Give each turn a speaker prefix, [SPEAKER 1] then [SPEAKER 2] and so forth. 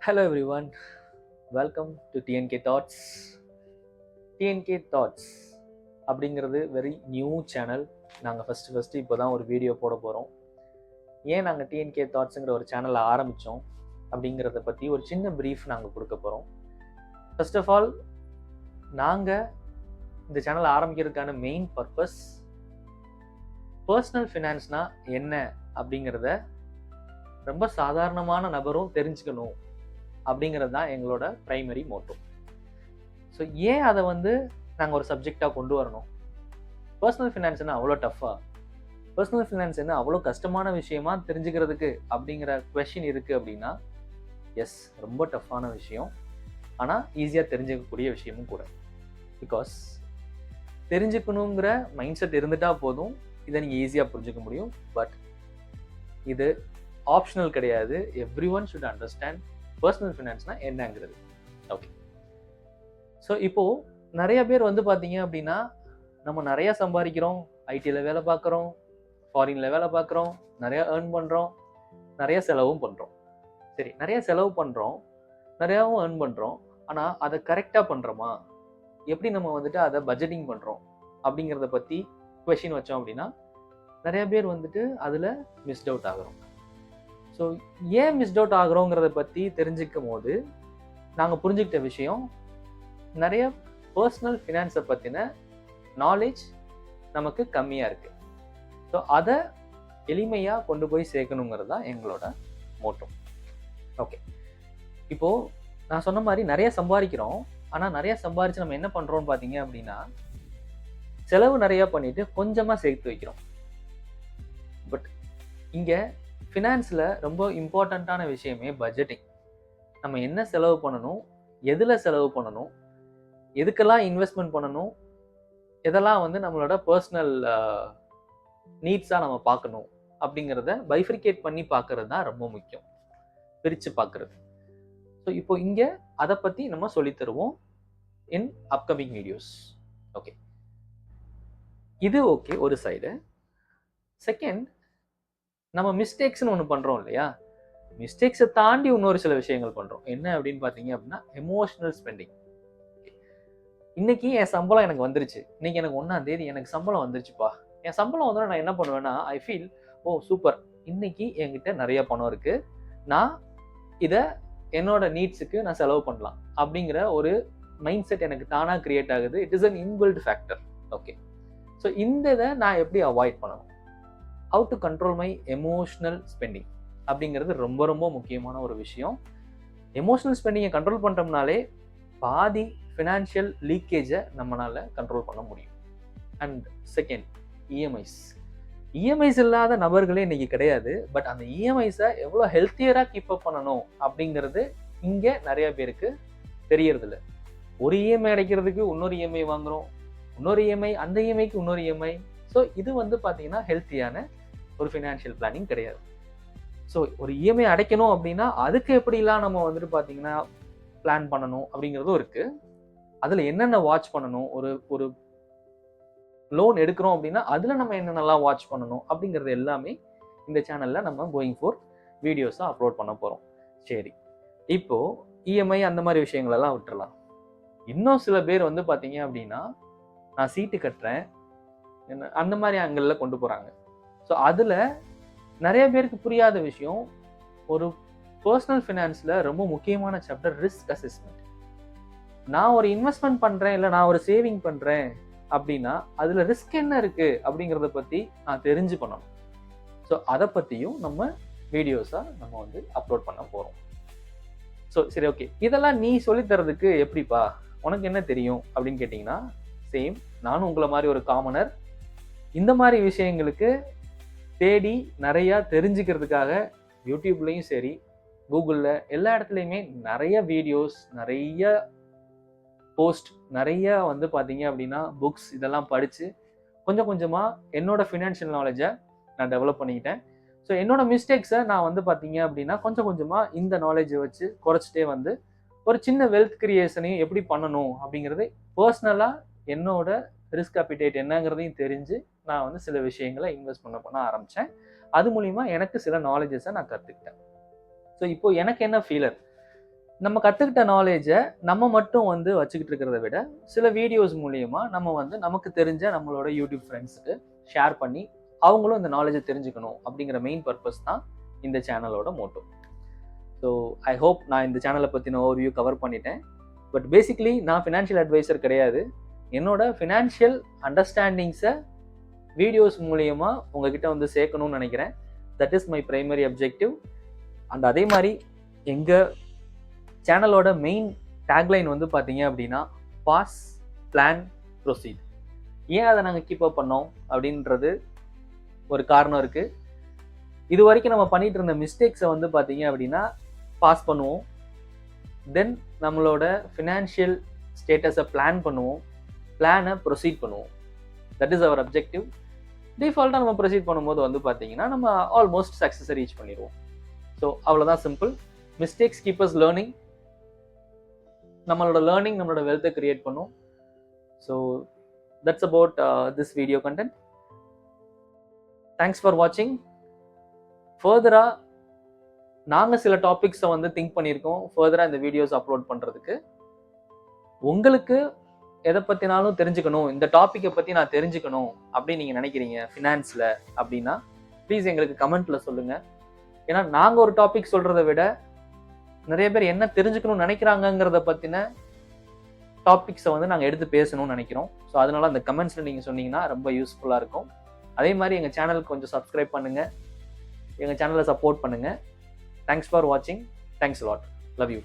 [SPEAKER 1] Hello everyone, welcome to TNK Thoughts. TNK Thoughts அப்படிங்கிறது very new channel. நாங்கள் first இப்போ தான் ஒரு வீடியோ போட போகிறோம். ஏன் நாங்கள் டிஎன்கே தாட்ஸுங்கிற ஒரு சேனலை ஆரம்பித்தோம் அப்படிங்கிறத பற்றி ஒரு சின்ன ப்ரீஃப் நாங்கள் கொடுக்க போகிறோம். ஃபர்ஸ்ட் ஆஃப் ஆல், நாங்கள் இந்த சேனலை ஆரம்பிக்கிறதுக்கான மெயின் பர்பஸ் பர்சனல் ஃபினான்ஸ்னால் என்ன அப்படிங்கிறத ரொம்ப சாதாரணமான நபரும் தெரிஞ்சுக்கணும் அப்படிங்கிறது தான் எங்களோட ப்ரைமரி மோட்டோ. ஸோ ஏன் அதை நாங்கள் ஒரு சப்ஜெக்டாக கொண்டு வரணும்? பர்சனல் ஃபினான்ஸ் என்ன அவ்வளோ டஃப்பாக? பர்சனல் ஃபினான்ஸ் என்ன அவ்வளோ கஷ்டமான விஷயமா தெரிஞ்சுக்கிறதுக்கு அப்படிங்கிற கொஷின் இருக்குது அப்படின்னா, எஸ், ரொம்ப டஃப்பான விஷயம். ஆனால் ஈஸியாக தெரிஞ்சுக்கக்கூடிய விஷயமும் கூட. பிகாஸ் தெரிஞ்சுக்கணுங்கிற மைண்ட் செட் இருந்துட்டால் போதும், இதை நீங்கள் ஈஸியாக புரிஞ்சுக்க முடியும். பட் இது ஆப்ஷனல் கிடையாது. Everyone should understand personal ஃபினான்ஸ்னால் என்னங்கிறது. ஓகே, ஸோ இப்போது நிறைய பேர் பார்த்தீங்க அப்படின்னா, நம்ம நிறையா சம்பாதிக்கிறோம், ஐடியில் வேலை பார்க்குறோம், ஃபாரினில் வேலை பார்க்குறோம், நிறையா ஏர்ன் பண்ணுறோம், நிறைய செலவும் பண்ணுறோம். சரி, நிறைய செலவு பண்ணுறோம், நிறையாவும் ஏர்ன் பண்ணுறோம். ஆனால் அதை கரெக்டாக பண்ணுறோமா, எப்படி நம்ம அதை பட்ஜெட்டிங் பண்ணுறோம் அப்படிங்கிறத பற்றி கொஷின் வச்சோம் அப்படின்னா, நிறைய பேர் அதில் மிஸ்ட் அவுட் ஆகிறோம். ஸோ ஏன் மிஸ்ட் அவுட் ஆகிறோங்கிறத பற்றி தெரிஞ்சுக்கும் போது நாங்கள் புரிஞ்சுக்கிட்ட விஷயம், நிறைய பர்சனல் ஃபினான்ஸை பற்றின நாலேஜ் நமக்கு கம்மியாக இருக்குது. ஸோ அதை எளிமையாக கொண்டு போய் சேர்க்கணுங்கிறது தான் எங்களோட மோட்டோ. ஓகே, இப்போது நான் சொன்ன மாதிரி நிறைய சம்பாதிக்கிறோம். ஆனால் நிறைய சம்பாதிச்சு நம்ம என்ன பண்ணுறோம்னு பார்த்தீங்க அப்படின்னா, செலவு நிறையா பண்ணிட்டு கொஞ்சமாக சேர்த்து வைக்கிறோம். பட் இங்கே ஃபினான்ஸில் ரொம்ப இம்பார்ட்டண்ட்டான விஷயமே பட்ஜெட்டிங். நம்ம என்ன செலவு பண்ணணும், எதில் செலவு பண்ணணும், எதுக்கெல்லாம் இன்வெஸ்ட்மெண்ட் பண்ணணும், எதெல்லாம் நம்மளோட பர்சனல் நீட்ஸாக நம்ம பார்க்கணும் அப்படிங்கிறத பைஃப்ரிகேட் பண்ணி பார்க்கறது தான் ரொம்ப முக்கியம், பிரித்து பார்க்கறது. ஸோ இப்போ இங்கே அதை பற்றி நம்ம சொல்லித்தருவோம் இன் அப்கமிங் வீடியோஸ். ஓகே, இது ஓகே ஒரு சைடு. செகண்ட், நம்ம மிஸ்டேக்ஸ்னு ஒன்று பண்ணுறோம் இல்லையா? மிஸ்டேக்ஸை தாண்டி இன்னொரு சில விஷயங்கள் பண்ணுறோம். என்ன அப்படின்னு பார்த்தீங்க அப்படின்னா, எமோஷனல் ஸ்பெண்டிங். இன்னைக்கு என் சம்பளம் எனக்கு வந்துருச்சு, இன்னைக்கு எனக்கு 1ஆம் தேதி எனக்கு சம்பளம் வந்துருச்சுப்பா. என் சம்பளம் வந்தோட நான் என்ன பண்ணுவேன்னா, ஐ ஃபீல், ஓ சூப்பர், இன்னைக்கு என்கிட்ட நிறைய பணம் இருக்கு, நான் இதை என்னோட நீட்ஸுக்கு நான் செலவு பண்ணலாம் அப்படிங்கிற ஒரு மைண்ட் செட் எனக்கு தானாக கிரியேட் ஆகுது. It is an inbuilt factor. Okay, so இந்த இதை நான் எப்படி அவாய்ட் பண்ணணும், how to control my emotional spending அப்படிங்கிறது ரொம்ப ரொம்ப முக்கியமான ஒரு விஷயம். எமோஷனல் ஸ்பெண்டிங்கை கண்ட்ரோல் பண்ணுறோம்னாலே பாதி ஃபினான்ஷியல் லீக்கேஜை நம்மளால் கண்ட்ரோல் பண்ண முடியும். அண்ட் செகண்ட், இஎம்ஐஸ் இல்லாத நபர்களே இன்னைக்கு கிடையாது. பட் அந்த இஎம்ஐஸை எவ்வளோ ஹெல்த்தியராக கீப் அப் பண்ணணும் அப்படிங்கிறது இங்கே நிறைய பேருக்கு தெரியறதில்ல. ஒரு இஎம்ஐ அடைக்கிறதுக்கு இன்னொரு இஎம்ஐ வாங்குகிறோம், இன்னொரு இஎம்ஐ, அந்த இஎம்ஐக்கு இன்னொரு இஎம்ஐ. ஸோ இது பார்த்தீங்கன்னா ஹெல்த்தியான ஒரு ஃபினான்ஷியல் பிளானிங் கிடையாது. ஸோ ஒரு இஎம்ஐ அடைக்கணும் அப்படின்னா அதுக்கு எப்படிலாம் நம்ம பார்த்தீங்கன்னா பிளான் பண்ணணும் அப்படிங்கிறதும் இருக்குது. அதில் என்னென்ன வாட்ச் பண்ணணும், ஒரு லோன் எடுக்கிறோம் அப்படின்னா அதில் நம்ம என்னென்னலாம் வாட்ச் பண்ணணும் அப்படிங்கிறது எல்லாமே இந்த சேனலில் நம்ம கோயிங் ஃபோர் வீடியோஸாக அப்லோட் பண்ண போகிறோம். சரி, இப்போது இஎம்ஐ அந்த மாதிரி விஷயங்களெல்லாம் விட்டுறலாம். இன்னும் சில பேர் பார்த்தீங்க அப்படின்னா, நான் சீட்டு கட்டுறேன் என்ன அந்த மாதிரி ஆங்கிளில் கொண்டு போகிறாங்க. ஸோ அதில் நிறைய பேருக்கு புரியாத விஷயம், ஒரு பர்சனல் ஃபினான்ஸில் ரொம்ப முக்கியமான சாப்டர் ரிஸ்க் அசஸ்மெண்ட். நான் ஒரு இன்வெஸ்ட்மெண்ட் பண்ணுறேன், இல்லை நான் ஒரு சேவிங் பண்ணுறேன் அப்படின்னா அதில் ரிஸ்க் என்ன இருக்குது அப்படிங்கிறத பற்றி நான் தெரிஞ்சு பண்ணணும். ஸோ அதை பற்றியும் நம்ம வீடியோஸாக நம்ம அப்லோட் பண்ண போகிறோம். ஸோ சரி, ஓகே, இதெல்லாம் நீ சொல்லித்தரதுக்கு எப்படிப்பா, உனக்கு என்ன தெரியும் அப்படின்னு கேட்டிங்கன்னா, சேம், நானும் உங்களை மாதிரி ஒரு காமனர். இந்த மாதிரி விஷயங்களுக்கு தேடி நிறையா தெரிஞ்சுக்கிறதுக்காக யூடியூப்லேயும் சரி, கூகுளில், எல்லா இடத்துலையுமே நிறைய வீடியோஸ், நிறைய போஸ்ட், நிறைய பார்த்தீங்க அப்படின்னா புக்ஸ், இதெல்லாம் படித்து கொஞ்சம் கொஞ்சமாக என்னோட ஃபினான்ஷியல் நாலேஜை நான் டெவலப் பண்ணிக்கிட்டேன். ஸோ என்னோட மிஸ்டேக்ஸை நான் பார்த்தீங்க அப்படின்னா கொஞ்சம் கொஞ்சமாக இந்த நாலேஜை வச்சு குறைச்சிட்டே ஒரு சின்ன வெல்த் கிரியேஷனையும் எப்படி பண்ணணும் அப்படிங்கிறது பர்சனலாக என்னோட ரிஸ்க் அப்பிடைட் என்னங்கிறதையும் தெரிஞ்சு நான் சில விஷயங்களை இன்வெஸ்ட் பண்ண ஆரம்பித்தேன். அது மூலிமா எனக்கு சில நாலேஜஸை நான் கற்றுக்கிட்டேன். ஸோ இப்போ எனக்கு என்ன ஃபீலர், நம்ம கற்றுக்கிட்ட நாலேஜை நம்ம மட்டும் வந்து வச்சுக்கிட்டு இருக்கிறத விட சில வீடியோஸ் மூலியமா நம்ம வந்து நமக்கு தெரிஞ்ச நம்மளோட யூடியூப் ஃப்ரெண்ட்ஸுக்கு ஷேர் பண்ணி அவங்களும் இந்த நாலேஜை தெரிஞ்சுக்கணும் அப்படிங்கிற மெயின் பர்பஸ் தான் இந்த சேனலோட மோட்டோ. ஸோ ஐ ஹோப் நான் இந்த சேனலை பற்றின ஓவர்வியூ கவர் பண்ணிட்டேன். பட் பேசிக்லி நான் ஃபினான்ஷியல் அட்வைசர் கிடையாது. என்னோட ஃபினான்ஷியல் அண்டர்ஸ்டாண்டிங்ஸை வீடியோஸ் மூலியமா உங்ககிட்ட வந்து சேர்க்கணும்னு நினைக்கிறேன். That is my primary objective. And அதே மாதிரி எங்கள் சேனலோட மெயின் டேக்லைன் வந்து பார்த்தீங்க அப்படின்னா பாஸ், பிளான், ப்ரொசீட். ஏன் அதை நாங்கள் கீப் அப் பண்ணோம் அப்படின்றது ஒரு காரணம் இருக்குது. இது வரைக்கும் நம்ம பண்ணிட்டு இருந்த மிஸ்டேக்ஸை வந்து பார்த்தீங்க அப்படின்னா பாஸ் பண்ணுவோம், தென் நம்மளோட ஃபினான்ஷியல் ஸ்டேட்டஸை பிளான் பண்ணுவோம், பிளானை ப்ரொசீட் பண்ணுவோம். That is our objective. டிஃபால்ட்டாக நம்ம ப்ரொசீட் பண்ணும்போது வந்து பார்த்தீங்கன்னா நம்ம ஆல்மோஸ்ட் சக்ஸஸை ரீச் பண்ணிடுவோம். ஸோ அவ்வளோதான், simple. Mistakes keep us learning. நம்மளோட லேர்னிங் நம்மளோட வெல்த்தை கிரியேட் பண்ணும். So that's about this video content. Thanks for வாட்சிங். ஃபர்தராக நாங்கள் சில டாபிக்ஸை வந்து திங்க் பண்ணியிருக்கோம் ஃபர்தராக இந்த வீடியோஸ் அப்லோட் பண்ணுறதுக்கு. உங்களுக்கு எதை பற்றினாலும் தெரிஞ்சுக்கணும், இந்த டாப்பிக்கை பற்றி நான் தெரிஞ்சுக்கணும் அப்படின்னு நீங்கள் நினைக்கிறீங்க ஃபினான்ஸில் அப்படின்னா ப்ளீஸ் எங்களுக்கு கமெண்ட்டில் சொல்லுங்கள். ஏன்னா நாங்கள் ஒரு டாபிக் சொல்கிறத விட நிறைய பேர் என்ன தெரிஞ்சுக்கணும்னு நினைக்கிறாங்கங்கிறத பற்றின டாபிக்ஸை வந்து நாங்கள் எடுத்து பேசணும்னு நினைக்கிறோம். ஸோ அதனால அந்த கமெண்ட்ஸில் நீங்கள் சொன்னீங்கன்னா ரொம்ப யூஸ்ஃபுல்லாக இருக்கும். அதே மாதிரி எங்கள் சேனலுக்கு கொஞ்சம் சப்ஸ்கிரைப் பண்ணுங்கள், எங்கள் சேனலை சப்போர்ட் பண்ணுங்கள். தேங்க்ஸ் ஃபார் வாட்சிங். Thanks lot. Love you.